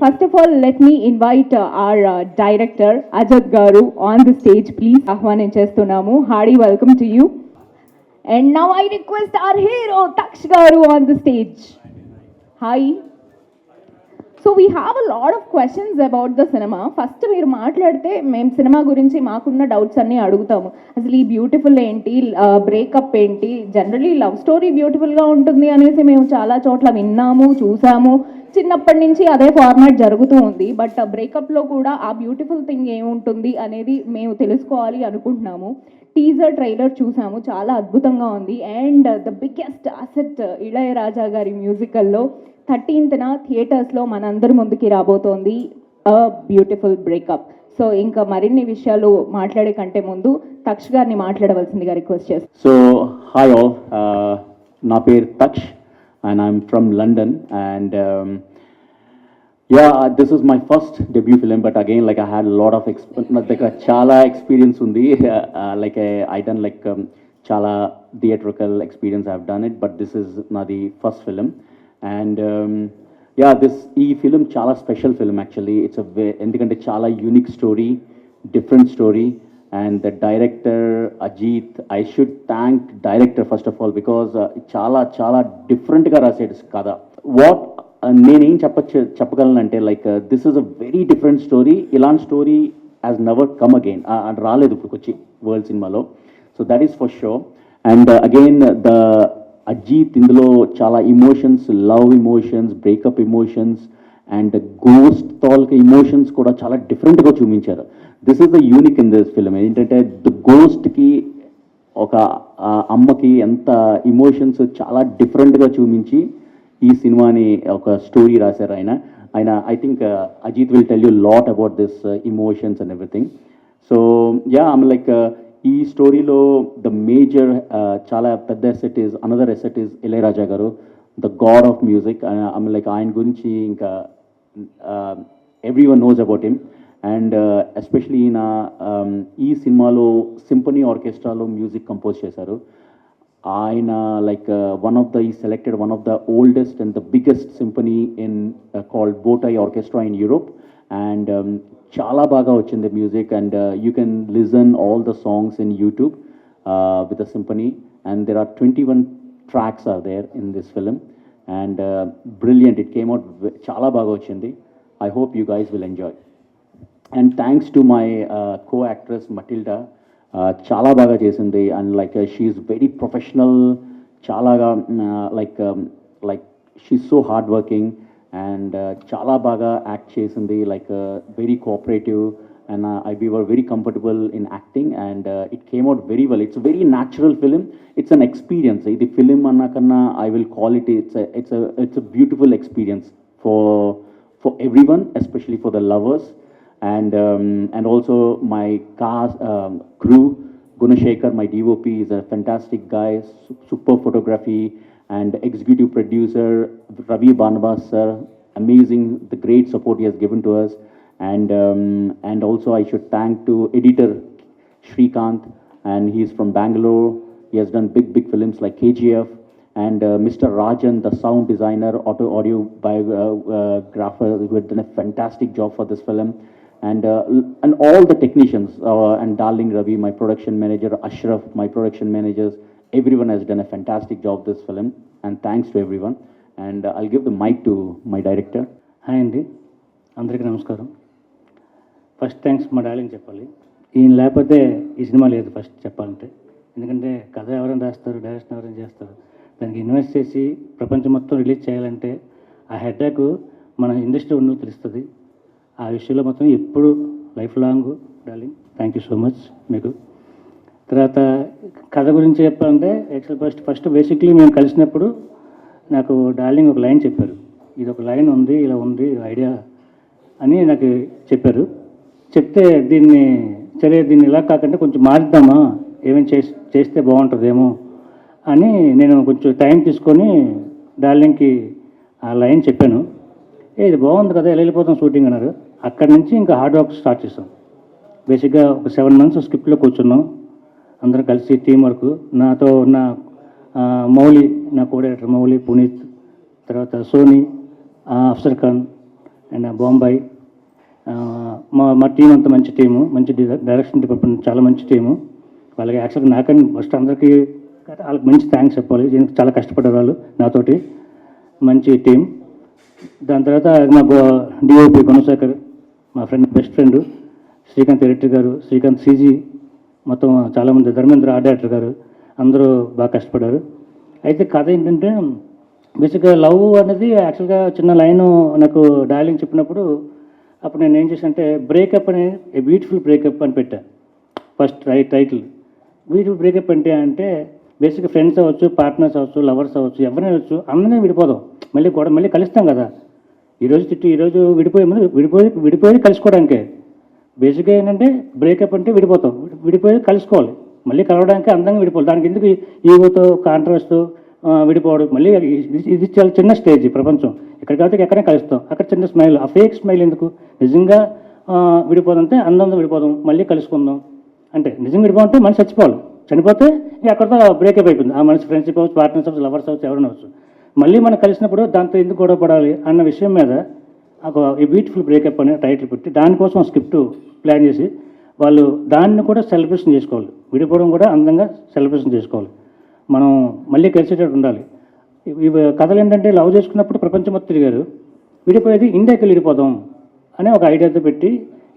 First of all, let me invite our director, Ajat Garu, on the stage, please. Ahwaninchestunamu. Hearty welcome to you. And now I request our hero, Taksh Garu, on the stage. Hi. So we have a lot of questions about the cinema. First మీరు మాట్లాడితే మేము cinema గురించి మాకున్న doubts అన్నీ అడుగుతాము. అసలు ఈ beautiful ఏంటి, బ్రేకప్ ఏంటి, జనరలీ లవ్ స్టోరీ బ్యూటిఫుల్గా ఉంటుంది అనేసి మేము చాలా చోట్ల విన్నాము, చూసాము. చిన్నప్పటి నుంచి అదే ఫార్మాట్ జరుగుతూ ఉంది. బట్ బ్రేకప్లో కూడా ఆ బ్యూటిఫుల్ థింగ్ ఏముంటుంది అనేది మేము తెలుసుకోవాలి అనుకుంటున్నాము. టీజర్ ట్రైలర్ చూసాము, చాలా అద్భుతంగా ఉంది. And the biggest asset Ilaiyaraaja గారి మ్యూజికల్లో 13th థియేటర్స్లో మనందరి ముందుకి రాబోతోంది అ బ్యూటిఫుల్ బ్రేకప్. సో ఇంకా మరిన్ని విషయాలు మాట్లాడే కంటే ముందు తక్ష్ గారిని మాట్లాడవలసిందిగా రిక్వెస్ట్ చేస్తాను. సో హాయ్ ఆల్, నా పేరు Taksh and I'm from London and this is my first debut film, but again like I had a lot of chala experience undi, like I done like chala theatrical experience I've done it, but this is not the first film. And this film chala special film actually. It's a endukante chala unique story, different story, and the director Ajit, I should thank director first of all because chala different ga rasedu kada. What నేనేం చెప్పగలనంటే like this is a very different story. ఇలాంటి story has never come again, రాలేదు ఇప్పుడు వచ్చి world సినిమాలో. So that is for sure. And again the Ajith ఇందులో చాలా emotions, love emotions, breakup emotions and ghost తాలూకా ఇమోషన్స్ కూడా చాలా డిఫరెంట్గా చూపించారు. This is the unique in this film. ఏంటంటే ద గోస్ట్కి ఒక అమ్మకి ఎంత ఇమోషన్స్ చాలా డిఫరెంట్గా చూపించి ఈ సినిమాని ఒక స్టోరీ రాశారు ఆయన. I think Ajith will tell you lot about this emotions and everything. So I'm like ఈ స్టోరీలో ద మేజర్ చాలా పెద్ద asset is another asset is Ilaiyaraaja garu, the god of music. I'm like ఆయన గురించి ఇంకా every one knows about him. And especially ఈయన ఈ సినిమాలో సింఫనీ ఆర్కెస్ట్రాలో మ్యూజిక్ కంపోజ్ చేశారు. ఆయన like he selected one of the oldest and the biggest symphony in called Botai Orchestra in Europe, and చాలా బాగా వచ్చింది music. And you can listen all the songs in YouTube with the symphony, and there are 21 tracks are there in this film, and brilliant. It came out చాలా బాగా వచ్చింది. I hope you guys will enjoy. And thanks to my co-actress Matilda, చాలా బాగా చేసింది. And like she's very professional, చాలాగా like she's so hard working and చాలా బాగా act చేసింది. Like very cooperative and we were very comfortable in acting, and it came out very well. It's a very natural film. It's an experience. ఇది film అన్నా కన్నా I will call it, it's a beautiful experience for everyone, especially for the lovers. And also my cast, crew, Gunashekar, my DOP, is a fantastic guy, super photography, and executive producer Ravi Banabas sir, amazing, the great support he has given to us. And also I should thank to editor Shrikant, and he is from Bangalore. He has done big films like KGF, and Mr. Rajan, the sound designer, audio biographer, who had done a fantastic job for this film. And all the technicians, and Darling Ravi, my production manager, Ashraf, my production managers, everyone has done a fantastic job this film, and thanks to everyone. And I'll give the mic to my director. Hi అండి, అందరికీ నమస్కారం. First thanks మా darling చెప్పాలి. ఈయన లేకపోతే ఈ cinema లేదు first చెప్పాలంటే. ఎందుకంటే కథ ఎవరైనా రాస్తారు, డైరెక్షన్ ఎవరైనా చేస్తారు, దానికి ఇన్వెస్ట్ చేసి ప్రపంచం మొత్తం రిలీజ్ చేయాలంటే ఆ హెడ్ఏక్ మన ఇండస్ట్రీ ఉన్నది తెలుస్తుంది. ఆ విషయంలో మొత్తం ఎప్పుడు life long darling, thank you so much మీకు. తర్వాత కథ గురించి చెప్పాలంటే యాక్చువల్ ఫస్ట్ బేసిక్లీ మేము కలిసినప్పుడు నాకు డార్లింగ్ ఒక లైన్ చెప్పారు. ఇది ఒక లైన్ ఉంది, ఇలా ఉంది ఐడియా అని నాకు చెప్పారు. చెప్తే దీన్ని ఇలా కాకుండా కొంచెం మారుద్దామా, ఏమేమి చేస్తే బాగుంటుందేమో అని నేను కొంచెం టైం తీసుకొని డార్లింగ్కి ఆ లైన్ చెప్పాను. ఇది బాగుంది కదా, ఎలా వెళ్ళిపోతాం షూటింగ్ అన్నారు. అక్కడి నుంచి ఇంకా హార్డ్ వర్క్ స్టార్ట్ చేసాం. బేసిక్గా ఒక 7 months స్క్రిప్ట్లో కూర్చున్నాం అందరం కలిసి, టీం వర్క్. నాతో ఉన్న మౌలి, నా కో డైరెక్టర్ మౌలి, పునీత్, తర్వాత సోని, అఫ్సర్ ఖాన్, అండ్ బాంబాయి. మా టీం అంతా మంచి టీము, మంచి డైరెక్షన్ డిపార్ట్మెంట్ చాలా మంచి టీము. వాళ్ళకి యాక్చువల్గా నాకని ఫస్ట్ అందరికీ వాళ్ళకి మంచి థ్యాంక్స్ చెప్పాలి. దీనికి చాలా కష్టపడ్డారు వాళ్ళు నాతోటి. మంచి టీం. దాని తర్వాత మా డిఓపి గుణశేఖర్, మా friend best friend Srikanth editor గారు, శ్రీకాంత్ సీజీ, మొత్తం చాలామంది, ధర్మేంద్ర ఆర్ట్ డైరెక్టర్ గారు, అందరూ బాగా కష్టపడ్డారు. అయితే కథ ఏంటంటే బేసిక్గా లవ్ అనేది యాక్చువల్గా చిన్న లైను నాకు డైలాగ్ చెప్పినప్పుడు అప్పుడు నేను ఏం చేశానంటే బ్రేకప్ అని, ఏ బ్యూటిఫుల్ బ్రేకప్ అని పెట్టా ఫస్ట్ టైటిల్. బ్యూటిఫుల్ బ్రేకప్ అంటే బేసిక్గా ఫ్రెండ్స్ అవ్వచ్చు, పార్ట్నర్స్ అవ్వచ్చు, లవర్స్ అవ్వచ్చు, ఎవరైనా అవ్వచ్చు, అందరినీ విడిపోదాం, మళ్ళీ కలుస్తాం కదా. ఈరోజు తిట్టి ఈరోజు విడిపోయి కలుసుకోవడానికే. బేసిక్గా ఏంటంటే బ్రేకప్ అంటే విడిపోయి కలుసుకోవాలి, మళ్ళీ కలవడానికి అందంగా విడిపోవాలి. దానికి ఎందుకు ఈగోతో కాంట్రాస్ట్తో విడిపోవడం? మళ్ళీ ఇది చాలా చిన్న స్టేజ్ ప్రపంచం. ఇక్కడ కాబట్టి ఎక్కడైనా కలుస్తాం, అక్కడ చిన్న స్మైల్, ఆ ఫేక్ స్మైల్ ఎందుకు? నిజంగా విడిపోదంటే అందంగా విడిపోదాం, మళ్ళీ కలుసుకుందాం అంటే నిజంగా విడిపోతే మనిషి చనిపోతే అక్కడితో బ్రేకప్ అయిపోయింది. ఆ మనిషి ఫ్రెండ్షిప్ అవ్వచ్చు, పార్ట్నర్స్ అవ్వచ్చు, లవర్స్ అవ్వచ్చు, ఎవరైనా అవ్వచ్చు. మళ్ళీ మనం కలిసినప్పుడు దాంతో ఎందుకు గొడవ పడాలి అన్న విషయం మీద ఈ బ్యూటిఫుల్ బ్రేకప్ అనే టైటిల్ పెట్టి దానికోసం స్క్రిప్ట్ ప్లాన్ చేసి వాళ్ళు దాన్ని కూడా సెలబ్రేషన్ చేసుకోవాలి. విడిపోవడం కూడా అందంగా సెలబ్రేషన్ చేసుకోవాలి. మనం మళ్ళీ కలిసేటట్టు ఉండాలి. ఇవి కథలు ఏంటంటే లవ్ చేసుకున్నప్పుడు ప్రపంచం మొత్తం తిరిగారు, విడిపోయేది ఇండియాకి విడిపోదాం అనే ఒక ఐడియాతో పెట్టి,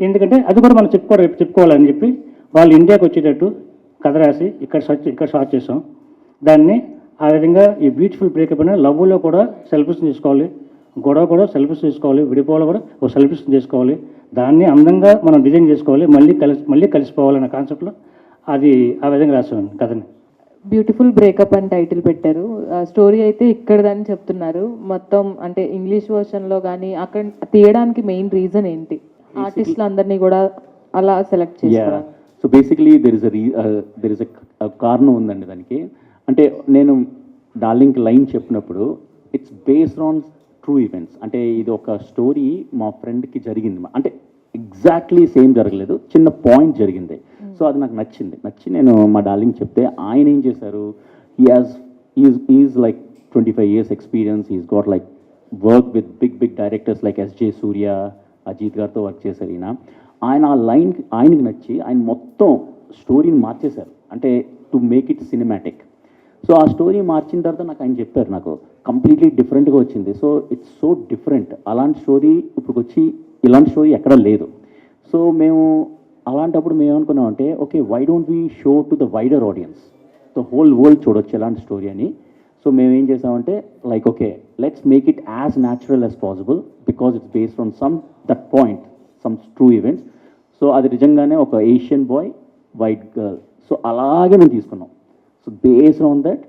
ఎందుకంటే అది కూడా మనం చెప్పుకోవాలని చెప్పి వాళ్ళు ఇండియాకి వచ్చేటట్టు కథ రాసి ఇక్కడ షార్ట్ చేసాం. దాన్ని ఆ విధంగా ఈ బ్యూటిఫుల్ బ్రేకప్ అనే లవ్లో కూడా సెలబ్రేషన్ చేసుకోవాలి, గొడవ కూడా సెలబ్రేషన్ చేసుకోవాలి, విడిపోవాలి కూడా ఒక సెలబ్రేషన్ చేసుకోవాలి. దాన్ని అందంగా మనం డిజైన్ చేసుకోవాలి, మళ్ళీ కలిసిపోవాలన్న కాన్సెప్ట్లో అది ఆ విధంగా రాసాను కథని. బ్యూటిఫుల్ బ్రేకప్ అని టైటిల్ పెట్టారు. స్టోరీ అయితే ఇక్కడదని చెప్తున్నారు. మొత్తం అంటే ఇంగ్లీష్ వర్షన్లో కానీ అక్కడ తీయడానికి మెయిన్ రీజన్ ఏంటి? ఆర్టిస్టులు అందరినీ కూడా అలా సెలెక్ట్ చేసుకోవడానికి. So basically there is a కారణం ఉందండి దానికి. అంటే నేను డార్లింగ్ లైన్ చెప్పినప్పుడు it's based on true events. అంటే ఇది ఒక స్టోరీ మా ఫ్రెండ్కి జరిగింది, అంటే ఎగ్జాక్ట్లీ సేమ్ జరగలేదు, చిన్న పాయింట్ జరిగింది. సో అది నాకు నచ్చి నేను మా డార్లింగ్ చెప్తే ఆయన ఏం చేశారు, is like 25 years experience, is got like work with big directors like S J Surya, Ajith గారితో వర్క్ చేశారు ఆయన ఆ లైన్ ఆయనకి నచ్చి ఆయన మొత్తం స్టోరీని మార్చేశారు, అంటే to make it cinematic. So ఆ స్టోరీ మార్చిన తర్వాత నాకు ఆయన చెప్పారు, నాకు కంప్లీట్లీ డిఫరెంట్గా వచ్చింది. సో ఇట్స్ సో డిఫరెంట్, అలాంటి స్టోరీ ఇప్పుడు వచ్చి ఇలాంటి స్టోరీ ఎక్కడ లేదు. సో మేము అలాంటప్పుడు మేము ఏమనుకున్నామంటే okay, why don't we show to the wider audience, the whole world చూడొచ్చు ఎలాంటి స్టోరీ అని. సో మేము ఏం చేసామంటే like okay, let's make it as natural as possible because it's based on that point, some true events. So అది నిజంగానే ఒక Asian boy, white girl, so అలాగే మేము తీసుకున్నాం. సో బేస్డ్ ఆన్ దట్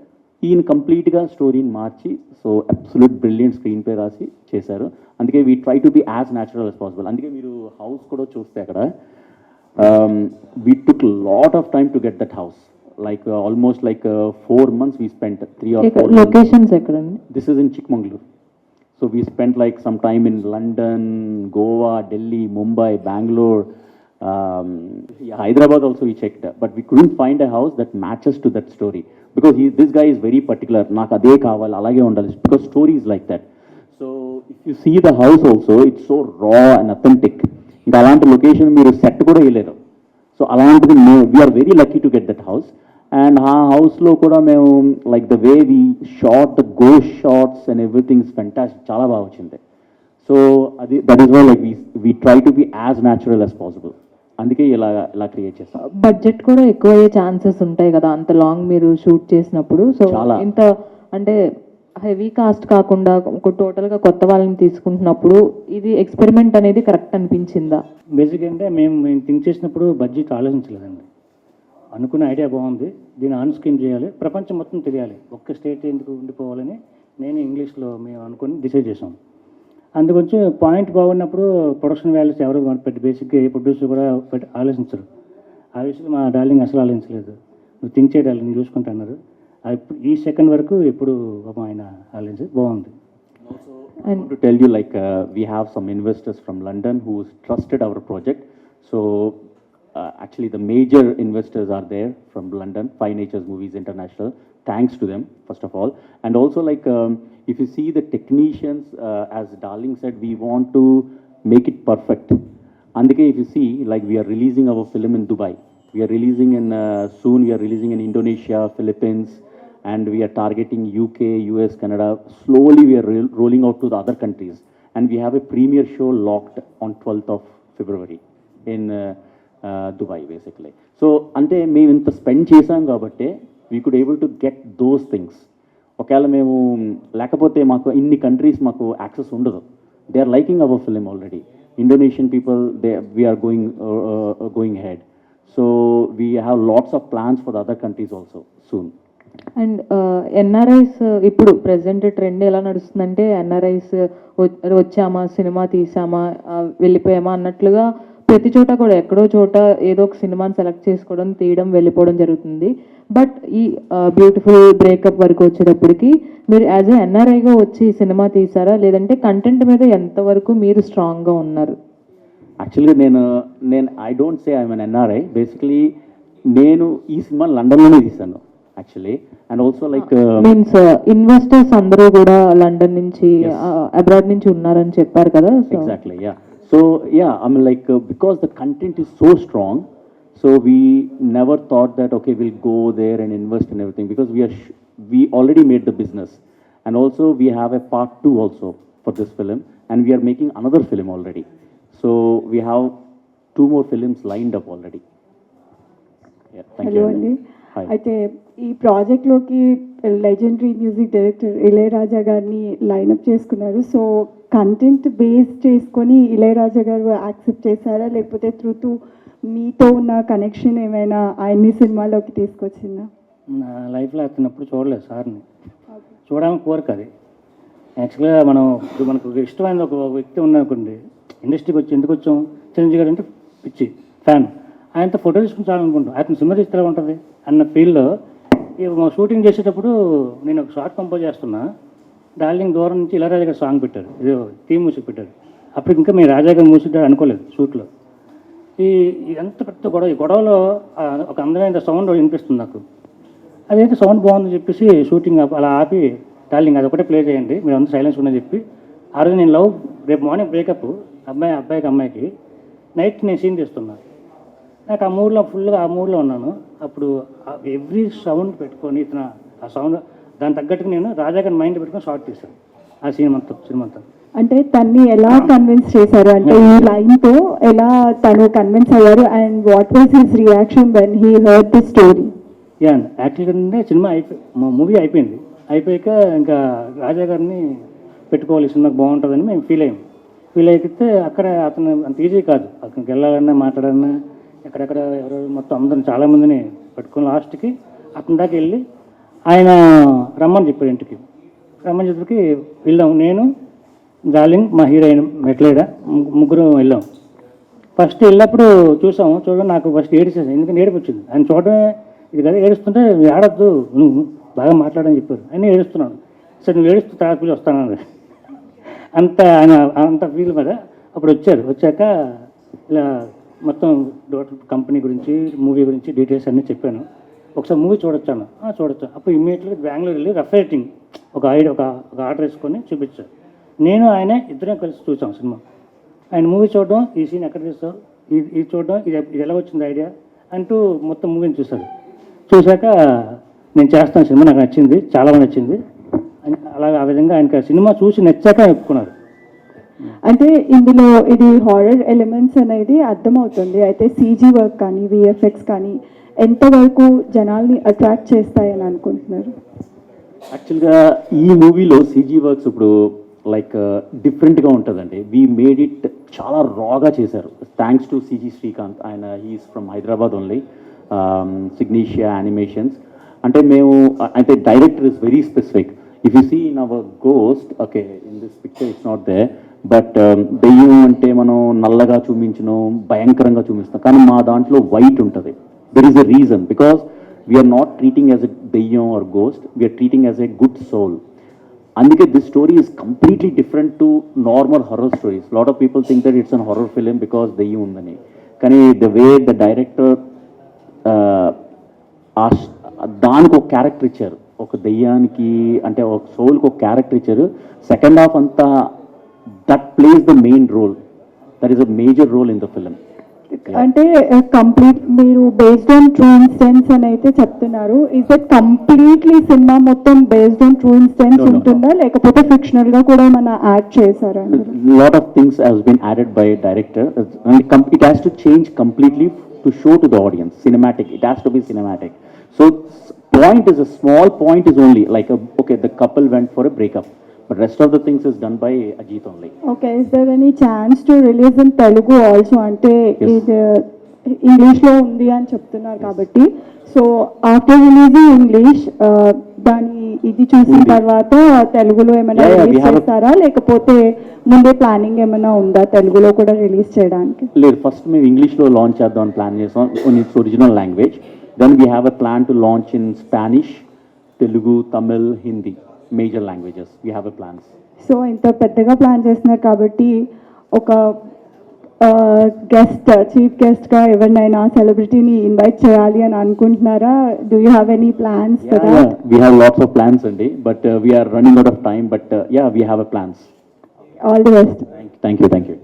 ఈయన కంప్లీట్గా స్టోరీని మార్చి so absolute brilliant screen play రాసి చేశారు. అందుకే we try to be as natural as possible. అందుకే మీరు హౌస్ కూడా చూస్తే అక్కడ we took lot of time to get that house. Like almost like 4 months we spent, 3 or 4 locations ekadandi. This is in Chikmagalur. So we spent like some time in London, Goa, Delhi, Mumbai, Bangalore, Hyderabad also we checked, but we couldn't find a house that matches to that story because this guy is very particular. Naaku ade kavali, alage undali, because story is like that. So if you see the house also, it's so raw and authentic. Inga alanti location మీరు set కూడా వేయలేరు. So అలాంటిది we are very lucky to get that house. And ఆ హౌస్లో కూడా మేము like the way we shot the ghost shots and everything is fantastic, చాలా బాగా వచ్చింది. సో అది that is why like we try to be as natural as possible. అందుకే ఇలా క్రియేట్ చేస్తాం. బడ్జెట్ కూడా ఎక్కువ అయ్యే ఛాన్సెస్ ఉంటాయి కదా అంత లాంగ్ మీరు షూట్ చేసినప్పుడు. సో ఇంత అంటే హెవీ కాస్ట్ కాకుండా టోటల్గా కొత్త వాళ్ళని తీసుకుంటున్నప్పుడు ఇది ఎక్స్పెరిమెంట్ అనేది కరెక్ట్ అనిపించిందా? బేసిక్ అంటే మేము థింక్ చేసినప్పుడు బడ్జెట్ ఆలోచించలేదండి. అనుకున్న ఐడియా బాగుంది, దీన్ని ఆన్ స్క్రీన్ చేయాలి, ప్రపంచం మొత్తం తెలియాలి, ఒక్క స్టేట్ ఎందుకు ఉండిపోవాలని నేను ఇంగ్లీష్లో మేము అనుకుని డిసైడ్ చేసాం. అందుకొంచెం పాయింట్ బాగున్నప్పుడు ప్రొడక్షన్ వాల్యూస్ ఎవరు పెట్టి బేసిక్గా ఏ ప్రొడ్యూసర్ కూడా ఆలోచించరు. ఆ విషయంలో మా డార్లింగ్ అసలు ఆలోచించలేదు. నువ్వు థింక్ చేయ డార్లింగ్ చూసుకుంటున్నారు. ఈ సెకండ్ వరకు ఎప్పుడు ఆయన ఆలోచించి బాగుంది. And to tell you, like we have some investors from London who trusted our project. So actually the major investors are there from London, Five Natures Movies International. Thanks to them, first of all. And also like, if you see the technicians, as Darling said, we want to make it perfect. Andike, if you see, like we are releasing our film in Dubai. We are releasing in, soon we are releasing in Indonesia, Philippines, and we are targeting UK, US, Canada. Slowly we are rolling out to the other countries. And we have a premiere show locked on 12th of February in Dubai, basically. So, ante మేము ఇంత spend చేసాం కాబట్టి we could able to get those things. ఒకవేళ మేము లేకపోతే మాకు ఇన్ని countries మాకు యాక్సెస్ ఉండదు. They are liking our film already. Indonesian people we're going head. So we have lots of plans for the other countries also soon. And NRIs ఇప్పుడు present trend ఎలా నడుస్తుందంటే ఎన్ఆర్ఐస్ వచ్చామా సినిమా తీసామా వెళ్ళిపోయామా అన్నట్లుగా ప్రతి చోట కూడా ఎక్కడో చోట ఏదో ఒక సినిమాని సెలెక్ట్ చేసుకోవడం తీయడం వెళ్ళిపోవడం జరుగుతుంది. బట్ ఈ బ్యూటిఫుల్ బ్రేకప్ వరకు వచ్చేటప్పటికి మీరు యాజ్ ఎ ఎన్ఆర్ఐగా వచ్చి సినిమా తీసారా, లేదంటే కంటెంట్ మీద ఎంతవరకు మీరు స్ట్రాంగ్గా ఉన్నారు? యాక్చువల్గా నేను I don't say I'm N NRI. Basically నేను ఈ సినిమా లండన్లోనే తీశాను actually. And also like means investors అందరూ కూడా లండన్ నుంచి అబ్రాడ్ నుంచి ఉన్నారని చెప్పారు కదా. Exactly, yeah. So yeah, I mean like because the content is so strong, so we never thought that okay we'll go there and invest in everything, because we already made the business. And also we have a part 2 also for this film, and we are making another film already. So we have 2 more films lined up already. Yeah, thank you. Hello అండి. Hi. అయితే ఈ ప్రాజెక్ట్లోకి legendary music director Ilaiyaraaja గారిని lineup చేసుకున్నారు. So content base చేసుకొని ఇళయరాజా గారు accept చేశారా, లేకపోతే through మీతో ఉన్న కనెక్షన్ ఏమైనా ఆయన్ని సినిమాలోకి తీసుకొచ్చిందా? నా లైఫ్లో అతనప్పుడు చూడలేదు సార్ని. చూడాలని కోరిక అది. యాక్చువల్గా ఇప్పుడు మనకు ఇష్టమైన ఒక వ్యక్తి ఉన్నానుకోండి, ఇండస్ట్రీకి వచ్చి ఎందుకు వచ్చాం, చిరంజీవి గారు అంటే పిచ్చి ఫ్యాన్, ఆయనతో ఫోటో తీసుకుని చాలనుకుంటాం, అతను సినిమా తీస్తే ఎలా ఉంటుంది అన్న ఫీల్డ్లో షూటింగ్ చేసేటప్పుడు నేను ఒక షార్ట్ కంపోజ్ చేస్తున్నా. డార్లింగ్ దూరం నుంచి ఇళయరాజా గారు సాంగ్ పెట్టారు, ఇది థీమ్ మ్యూజిక్ పెట్టారు. అప్పుడు ఇంకా మేము రాజా గారు మ్యూజిక్ అనుకోలేదు షూట్లో. ఎంత పెద్ద గొడవ, ఈ గొడవలో ఒక అందమైన సౌండ్ వినిపిస్తుంది నాకు. అదైతే సౌండ్ బాగుందని చెప్పేసి షూటింగ్ అలా ఆపి, డార్లింగ్ అది ఒకటే ప్లే చేయండి, మీరు అంతా సైలెన్స్ ఉండని చెప్పి, ఆ రోజు నేను రేపు మార్నింగ్ బ్రేకప్ అబ్బాయికి అమ్మాయికి నైట్ నేను సీన్ తీస్తున్నా. నాకు ఆ మూడ్లో ఫుల్గా ఆ మూడ్లో ఉన్నాను. అప్పుడు ఎవ్రీ సౌండ్ పెట్టుకొని ఇతను ఆ సౌండ్ దాని తగ్గట్టుగా నేను రాజా గారి మైండ్ పెట్టుకొని షార్ట్ తీశాను ఆ సినిమా అంతా. అంటే తన్ని ఎలా కన్విన్స్ చేశారు, అంటే ఈ లైన్తో ఎలా తను కన్విన్స్ అయ్యారు, and what was his reaction when he heard the story? Yeah, యాక్చువల్గా సినిమా మూవీ అయిపోయాక ఇంకా రాజా గారిని పెట్టుకోవాలి, సినిమాకి బాగుంటుందని మేము ఫీల్ అయితే అక్కడ అతను అంత ఈజీ కాదు, అక్కడికి వెళ్ళాలన్నా మాట్లాడాలన్నా ఎక్కడెక్కడ ఎవరెవరు మొత్తం అందరిని చాలామందిని పెట్టుకుని లాస్ట్కి అతని దాకా వెళ్ళి ఆయన రమ్మని చెప్పారు ఇంటికి. రమ్మని చెప్పి వెళ్ళాం, నేను డార్లింగ్ మా హీరోయిన్ మెట్లేడ ముగ్గురు వెళ్ళాం. ఫస్ట్ వెళ్ళినప్పుడు చూడడం నాకు ఫస్ట్ ఏడిచేసాను, ఎందుకంటే ఏడుపు వచ్చింది. ఆయన చూడడమే ఇది కదా, ఏడుస్తుంటే ఆడద్దు నువ్వు బాగా మాట్లాడని చెప్పారు. ఆయన ఏడుస్తున్నాను, సరే నువ్వు ఏడుస్తూ తర్వాత పిలిచి వస్తాను అంత ఫీల్ మీద. అప్పుడు వచ్చాక ఇలా మొత్తం కంపెనీ గురించి మూవీ గురించి డీటెయిల్స్ అన్నీ చెప్పాను. ఒకసారి మూవీ చూడొచ్చాను. అప్పుడు ఇమ్మీడియట్గా బెంగళూరు వెళ్ళి రఫ్ రైటింగ్ ఒక ఆర్డర్ వేసుకొని చూపించాను. నేను ఆయన ఇద్దరం కలిసి చూసాం సినిమా. ఆయన మూవీ చూడడం, ఈ సీన్ ఎక్కడ తీస్తావు, ఇది చూడడం, ఇది ఎలా వచ్చింది ఐడియా అంటూ మొత్తం మూవీని చూశాక నేను చేస్తాను సినిమా, నాకు నచ్చింది, చాలా నచ్చింది. అలాగే ఆ విధంగా ఆయనకి సినిమా చూసి నచ్చాక ఒప్పుకున్నారు. అంటే ఇందులో ఇది హారర్ ఎలిమెంట్స్ అనేది అర్థమవుతుంది. అయితే సీజీ వర్క్ కానీ విఎఫ్ఎక్స్ కానీ ఎంతవరకు జనాల్ని అట్రాక్ట్ చేస్తాయని అనుకుంటున్నారు? యాక్చువల్గా ఈ మూవీలో సీజీ వర్క్స్ ఇప్పుడు లైక్ డిఫరెంట్గా ఉంటుందండి. వీ మేడ్ ఇట్ చాలా రాగా చేశారు. థ్యాంక్స్ టు సిజీ శ్రీకాంత్, ఆయన హీఈస్ ఫ్రమ్ హైదరాబాద్ ఓన్లీ, సిగ్నేషియా యానిమేషన్స్. అంటే అయితే director is very specific. If you see in our ghost, okay in this picture it's not they, but దెయ్యం అంటే మనం నల్లగా చూపించడం, భయంకరంగా చూపిస్తాం, కానీ మా దాంట్లో వైట్ ఉంటుంది. There is a reason, because we're not treating as a దెయ్యం or ghost, we're treating as a good soul. అందుకే this story is completely different to normal horror stories. Lot of people think that it's an horror film because దెయ్యం ఉందని. కానీ the way the director దానికి ఒక character ఇచ్చారు, ఒక దెయ్యానికి అంటే ఒక సోల్కి ఒక క్యారెక్టర్ ఇచ్చారు. సెకండ్ హాఫ్ అంతా that place the main role, that is a major role in the film. అంటే కంప్లీట్ మీరు బేస్డ్ ఆన్ ట్రూ ఇన్సిడెంట్స్ అని అయితే చెప్తున్నారు. ఇస్ ఇట్ కంప్లీట్లీ సినిమా మొత్తం based on true incidents No, no, no. ఉంటుందా, లేకపోతే fictional గా కూడా ఏమైనా యాడ్ చేశారా? Lot of things has been added by director, and it has to change completely to show to the audience cinematic. It has to be cinematic. So point is a small point is only like okay, the couple went for a breakup, but rest of the things is done by Ajit only. Okay, is there any chance to release in Telugu also? అంటే Yes. ఇది English లో ఉంది అని చెప్తున్నారు కాబట్టి, so after releasing English దాని ఇది చూసిన ఉంది. తర్వాత తెలుగులో ఏమైనా Yeah, yeah, we release have a- చేస్తారా, లేకపోతే ముందే ప్లానింగ్ ఏమైనా ఉందా తెలుగులో కూడా రిలీజ్ చేయడానికి? లేదు, ఫస్ట్ మేము ఇంగ్లీష్లో లాంచ్ చేద్దామని ప్లాన్ చేసాం in its original language. Then we have a plan to launch in Spanish, Telugu, Tamil, Hindi, major languages we have a plans. So ఇంత పెద్దగా ప్లాన్ చేస్తున్నారు కాబట్టి ఒక గెస్ట్, చీఫ్ గెస్ట్గా ఎవరినైనా సెలబ్రిటీని ఇన్వైట్ చేయాలి అని అనుకుంటున్నారా? Do you have any plans for that? We have lots of plans అండి, but we're running out of time, but yeah we have a plans. All the best. Thank you.